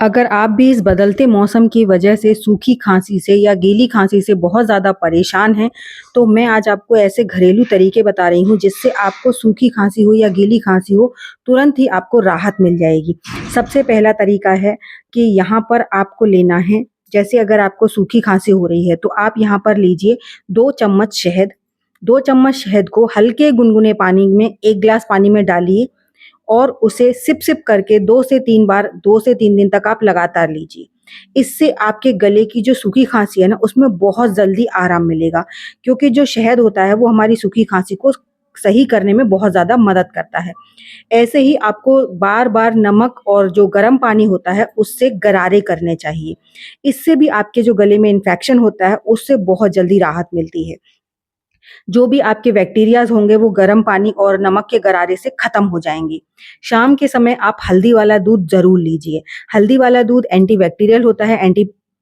अगर आप भी इस बदलते मौसम की वजह से सूखी खांसी से या गीली खांसी से बहुत ज़्यादा परेशान हैं, तो मैं आज आपको ऐसे घरेलू तरीके बता रही हूँ जिससे आपको सूखी खांसी हो या गीली खांसी हो, तुरंत ही आपको राहत मिल जाएगी। सबसे पहला तरीका है कि यहाँ पर आपको लेना है, जैसे अगर आपको सूखी खांसी हो रही है, तो आप यहाँ पर लीजिए 2 चम्मच शहद। 2 चम्मच शहद को हल्के गुनगुने पानी में 1 ग्लास पानी में डालिए और उसे सिप-सिप करके 2 से 3 बार 2 से 3 दिन तक आप लगातार लीजिए। इससे आपके गले की जो सूखी खाँसी है ना, उसमें बहुत जल्दी आराम मिलेगा, क्योंकि जो शहद होता है वो हमारी सूखी खाँसी को सही करने में बहुत ज़्यादा मदद करता है। ऐसे ही आपको बार-बार नमक और जो गर्म पानी होता है उससे गरारे करने चाहिए। इससे भी आपके जो गले में इन्फेक्शन होता है उससे बहुत जल्दी राहत मिलती है। जो भी आपके बैक्टीरियाज़ होंगे वो गर्म पानी और नमक के गरारे से खत्म हो जाएँगे। शाम के समय आप हल्दी वाला दूध ज़रूर लीजिए। हल्दी वाला दूध एंटीबैक्टीरियल होता है,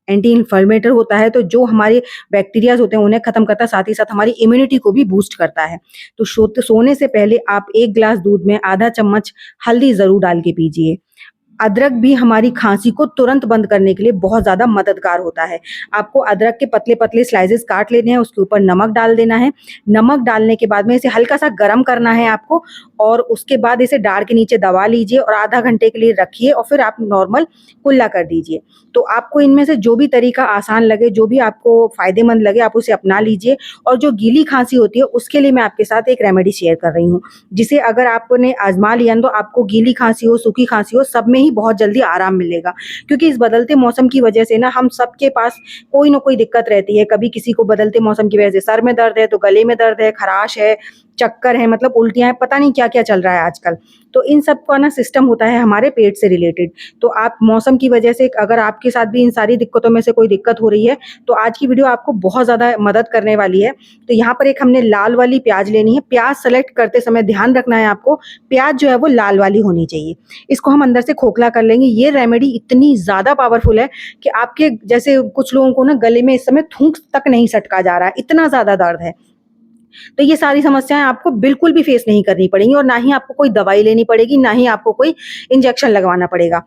एंटी इन्फ्लेमेटरी होता है, तो जो हमारे बैक्टीरियाज़ होते हैं उन्हें खत्म करता है, साथ ही साथ हमारी इम्यूनिटी को भी बूस्ट करता है। तो सोने से पहले आप 1 ग्लास दूध में आधा चम्मच हल्दी ज़रूर डाल के पीजिए। अदरक भी हमारी खाँसी को तुरंत बंद करने के लिए बहुत ज़्यादा मददगार होता है। आपको अदरक के पतले-पतले स्लाइसेस काट लेने हैं, उसके ऊपर नमक डाल देना है। नमक डालने के बाद में इसे हल्का-सा गरम करना है आपको और उसके बाद इसे दाढ़ के नीचे दबा लीजिए और आधा घंटे के लिए रखिए और फिर आप नॉर्मल कुल्ला कर दीजिए। तो आपको इनमें से जो भी तरीका आसान लगे, जो भी आपको फ़ायदेमंद लगे, आप उसे अपना लीजिए। और जो गीली खाँसी होती है, उसके लिए मैं आपके साथ एक रेमेडी शेयर कर रही हूँ, जिसे अगर आपने आज़मा लिया ना, तो आपको गीली खाँसी हो, सूखी खाँसी हो, सब में ही बहुत जल्दी आराम मिलेगा। क्योंकि इस बदलते मौसम की वजह से ना हम सबके पास कोई न कोई दिक्कत रहती है। कभी किसी को बदलते मौसम की वजह से सर में दर्द है, तो गले में दर्द है, खराश है, चक्कर है, मतलब उल्टियाँ हैं, पता नहीं क्या-क्या चल रहा है आजकल। तो इन सब का ना सिस्टम होता है हमारे पेट से रिलेटेड। तो आप मौसम की वजह से अगर आपके साथ भी इन सारी दिक्कतों में से कोई दिक्कत हो रही है, तो आज की वीडियो आपको बहुत ज़्यादा मदद करने वाली है। तो यहाँ पर एक हमने लाल वाली प्याज़ लेनी है। प्याज़ सेलेक्ट करते समय ध्यान रखना है आपको, प्याज़ जो है वो लाल वाली होनी चाहिए। इसको हम अंदर से खोखला कर लेंगे। ये रेमेडी इतनी ज़्यादा पावरफुल है कि आपके जैसे कुछ लोगों को ना गले में इस समय थूक तक नहीं सटका जा रहा है, इतना ज़्यादा दर्द है। तो ये सारी समस्याएँ आपको बिल्कुल भी फेस नहीं करनी पड़ेंगी और ना ही आपको कोई दवाई लेनी पड़ेगी, ना ही आपको कोई इंजेक्शन लगवाना पड़ेगा।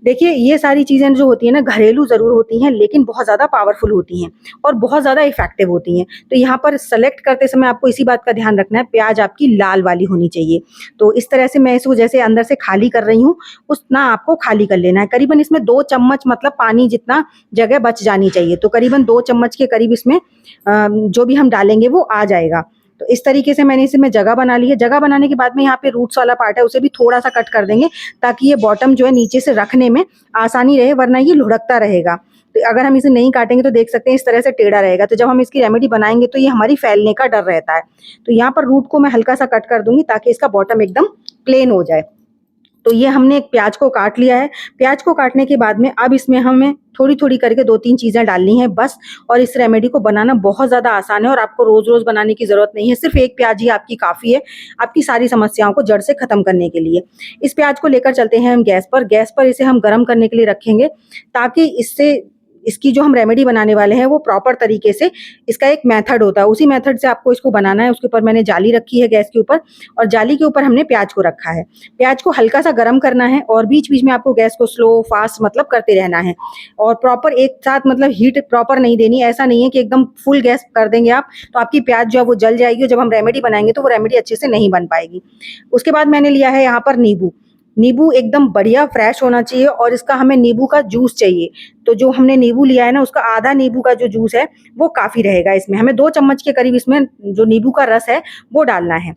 देखिए, ये सारी चीज़ें जो होती हैं ना, घरेलू ज़रूर होती हैं, लेकिन बहुत ज़्यादा पावरफुल होती हैं और बहुत ज़्यादा इफ़ेक्टिव होती हैं। तो यहाँ पर सेलेक्ट करते समय आपको इसी बात का ध्यान रखना है, प्याज़ आपकी लाल वाली होनी चाहिए। तो इस तरह से मैं इसको जैसे अंदर से खाली कर रही हूँ, उतना आपको खाली कर लेना है। करीबन इसमें 2 चम्मच मतलब पानी जितना जगह बच जानी चाहिए। तो करीबन 2 चम्मच के करीब इसमें जो भी हम डालेंगे वो आ जाएगा। तो इस तरीके से मैंने इसमें जगह बना ली है। जगह बनाने के बाद में यहाँ पे रूट्स वाला पार्ट है, उसे भी थोड़ा-सा कट कर देंगे ताकि ये बॉटम जो है नीचे से रखने में आसानी रहे, वरना ये लुढ़कता रहेगा। तो अगर हम इसे नहीं काटेंगे तो देख सकते हैं इस तरह से टेढ़ा रहेगा। तो जब हम इसकी रेमेडी बनाएँगे तो ये हमारी फैलने का डर रहता है। तो यहाँ पर रूट को मैं हल्का-सा कट कर दूँगी ताकि इसका बॉटम एकदम प्लेन हो जाए। तो ये हमने एक प्याज को काट लिया है। प्याज को काटने के बाद में अब इसमें हमें थोड़ी-थोड़ी करके 2-3 चीज़ें डालनी है बस। और इस रेमेडी को बनाना बहुत ज़्यादा आसान है और आपको रोज़-रोज़ बनाने की ज़रूरत नहीं है। सिर्फ़ 1 प्याज ही आपकी काफ़ी है, आपकी सारी समस्याओं को जड़ से ख़त्म करने के लिए। इस प्याज को लेकर चलते हैं हम गैस पर। गैस पर इसे हम गरम करने के लिए रखेंगे ताकि इससे इसकी जो हम रेमेडी बनाने वाले हैं वो प्रॉपर तरीके से, इसका एक मेथड होता है, उसी मेथड से आपको इसको बनाना है। उसके ऊपर मैंने जाली रखी है गैस के ऊपर और जाली के ऊपर हमने प्याज को रखा है। प्याज को हल्का-सा गरम करना है और बीच-बीच में आपको गैस को स्लो, फास्ट मतलब करते रहना है और प्रॉपर एक साथ मतलब हीट प्रॉपर नहीं देनी। ऐसा नहीं है कि एकदम फुल गैस कर देंगे आप, तो आपकी प्याज जो है वो जल जाएगी और जब हम रेमेडी बनाएँगे तो वो रेमेडी अच्छे से नहीं बन पाएगी। उसके बाद मैंने लिया है यहाँ पर नींबू। नींबू एकदम बढ़िया फ्रेश होना चाहिए और इसका हमें नींबू का जूस चाहिए। तो जो हमने नींबू लिया है ना, उसका आधा नींबू का जो जूस है वो काफ़ी रहेगा इसमें। हमें 2 चम्मच के करीब इसमें जो नींबू का रस है वो डालना है।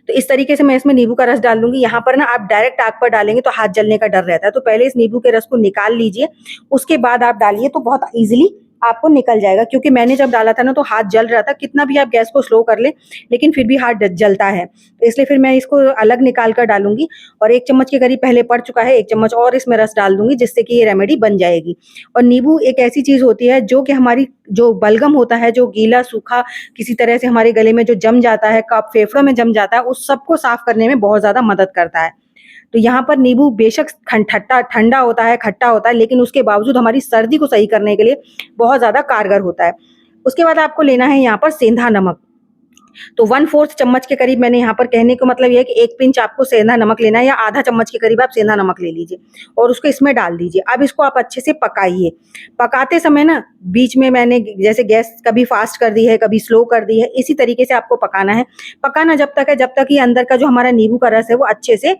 तो इस तरीके से मैं इसमें नींबू का रस डाल दूँगी। यहाँ पर ना आप डायरेक्ट आग पर डालेंगे तो हाथ जलने का डर रहता है। तो पहले इस नींबू के रस को निकाल लीजिए, उसके बाद आप डालिए तो बहुत ईज़िली आपको निकल जाएगा। क्योंकि मैंने जब डाला था ना तो हाथ जल रहा था, कितना भी आप गैस को स्लो कर लें, लेकिन फिर भी हाथ ज जलता है। तो इसलिए फिर मैं इसको अलग निकाल कर डालूँगी और 1 चम्मच के करीब पहले पड़ चुका है, 1 चम्मच और इसमें रस डाल दूँगी जिससे कि ये रेमेडी बन जाएगी। और नींबू एक ऐसी चीज़ होती है जो कि हमारी जो बलगम होता है, जो गीला सूखा किसी तरह से हमारे गले में जो जम जाता है, कफ फेफड़ों में जम जाता है, उस सबको साफ करने में बहुत ज़्यादा मदद करता है। तो यहाँ पर नींबू बेशक ठंडा होता है, खट्टा होता है, लेकिन उसके बावजूद हमारी सर्दी को सही करने के लिए बहुत ज़्यादा कारगर होता है। उसके बाद आपको लेना है यहाँ पर सेंधा नमक। तो 1/4 चम्मच के करीब मैंने यहाँ पर, कहने का मतलब ये है कि 1 पिंच आपको सेंधा नमक लेना है या आधा चम्मच के करीब आप सेंधा नमक ले लीजिए और उसको इसमें डाल दीजिए। अब इसको आप अच्छे से पकाइए। पकाते समय ना बीच में मैंने जैसे गैस कभी फास्ट कर दी है, कभी स्लो कर दी है, इसी तरीके से आपको पकाना है। पकाना जब तक है जब तक ये अंदर का जो हमारा नींबू का रस है वो अच्छे से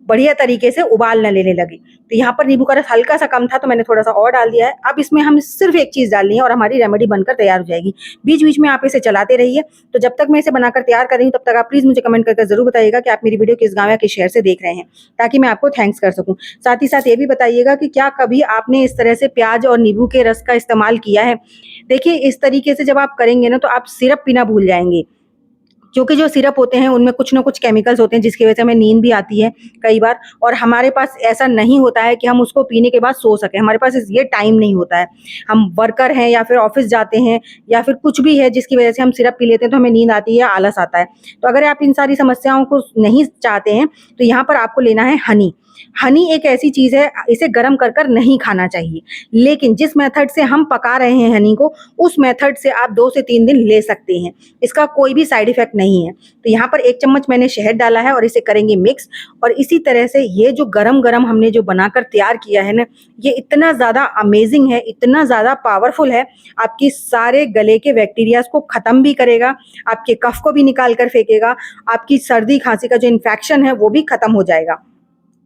बढ़िया तरीके से उबाल न लेने लगे। तो यहाँ पर नींबू का रस हल्का सा कम था तो मैंने थोड़ा सा और डाल दिया है। अब इसमें हम सिर्फ एक चीज़ डालनी है और हमारी रेमेडी बनकर तैयार हो जाएगी। बीच बीच में आप इसे चलाते रहिए। तो जब तक मैं इसे बनाकर तैयार कर रही हूँ तब तक आप प्लीज़ मुझे कमेंट करके ज़रूर बताइएगा कि आप मेरी वीडियो किस गाँव या किस शहर से देख रहे हैं, ताकि मैं आपको थैंक्स कर सकूँ। साथ ही साथ ये भी बताइएगा कि क्या कभी आपने इस तरह से प्याज और नींबू के रस का इस्तेमाल किया है। देखिए इस तरीके से जब आप करेंगे ना तो आप सिरप पीना भूल जाएंगे, क्योंकि जो सिरप होते हैं उनमें कुछ ना कुछ केमिकल्स होते हैं जिसकी वजह से हमें नींद भी आती है कई बार, और हमारे पास ऐसा नहीं होता है कि हम उसको पीने के बाद सो सकें। हमारे पास ये टाइम नहीं होता है। हम वर्कर हैं या फिर ऑफिस जाते हैं या फिर कुछ भी है जिसकी वजह से हम सिरप पी लेते हैं तो हमें नींद आती है, आलस आता है। तो अगर आप इन सारी समस्याओं को नहीं चाहते हैं तो यहाँ पर आपको लेना है हनी। हनी एक ऐसी चीज़ है, इसे गर्म कर कर नहीं खाना चाहिए, लेकिन जिस मेथड से हम पका रहे हैं हनी को, उस मेथड से आप 2 से 3 दिन ले सकते हैं। इसका कोई भी साइड इफेक्ट नहीं है। तो यहाँ पर 1 चम्मच मैंने शहद डाला है और इसे करेंगे मिक्स। और इसी तरह से ये जो गरम-गरम हमने जो बनाकर तैयार किया है ना, ये इतना ज़्यादा अमेजिंग है, इतना ज़्यादा पावरफुल है, आपकी सारे गले के बैक्टीरियाज़ को ख़त्म भी करेगा, आपके कफ को भी निकाल कर फेंकेगा, आपकी सर्दी खांसी का जो इन्फेक्शन है वो भी ख़त्म हो जाएगा।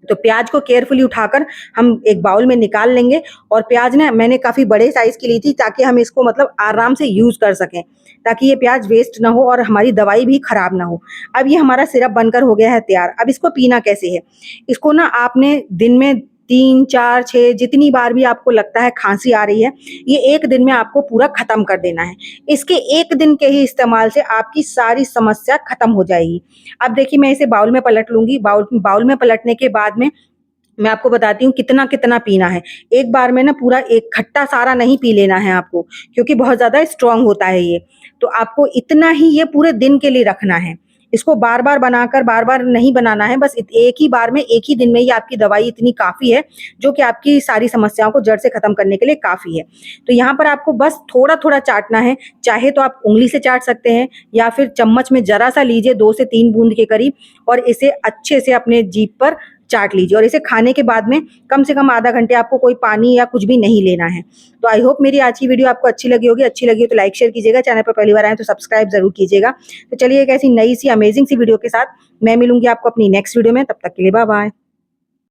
तो प्याज को केयरफुली उठाकर हम एक बाउल में निकाल लेंगे। और प्याज ना मैंने काफ़ी बड़े साइज़ की ली थी ताकि हम इसको मतलब आराम से यूज़ कर सकें, ताकि ये प्याज वेस्ट ना हो और हमारी दवाई भी ख़राब ना हो। अब ये हमारा सिरप बनकर हो गया है तैयार। अब इसको पीना कैसे है? इसको ना आपने दिन में 3, 4, 6 जितनी बार भी आपको लगता है खांसी आ रही है, ये 1 दिन में आपको पूरा ख़त्म कर देना है। इसके 1 दिन के ही इस्तेमाल से आपकी सारी समस्या ख़त्म हो जाएगी। अब देखिए मैं इसे बाउल में पलट लूँगी। बाउल में पलटने के बाद में मैं आपको बताती हूँ कितना-कितना पीना है। एक बार में ना पूरा एक खट्टा सारा नहीं पी लेना है आपको, क्योंकि बहुत ज़्यादा स्ट्रॉन्ग होता है ये। तो आपको इतना ही ये पूरे दिन के लिए रखना है। इसको बार-बार बनाकर बार-बार नहीं बनाना है, बस एक ही बार में, एक ही दिन में ही आपकी दवाई इतनी काफ़ी है, जो कि आपकी सारी समस्याओं को जड़ से खत्म करने के लिए काफ़ी है। तो यहाँ पर आपको बस थोड़ा-थोड़ा चाटना है, चाहे तो आप उँगली से चाट सकते हैं या फिर चम्मच में ज़रा-सा लीजिए 2 से 3 बूंद के करीब, और इसे अच्छे से अपने जीभ पर चाट लीजिए। और इसे खाने के बाद में कम से कम आधा घंटे आपको कोई पानी या कुछ भी नहीं लेना है। तो आई होप मेरी आज की वीडियो आपको अच्छी लगी होगी। अच्छी लगी हो तो लाइक शेयर कीजिएगा, चैनल पर पहली बार आए तो सब्सक्राइब ज़रूर कीजिएगा। तो चलिए एक ऐसी नई सी अमेजिंग सी वीडियो के साथ मैं मिलूँगी आपको अपनी नेक्स्ट वीडियो में। तब तक के लिए बाय बाय।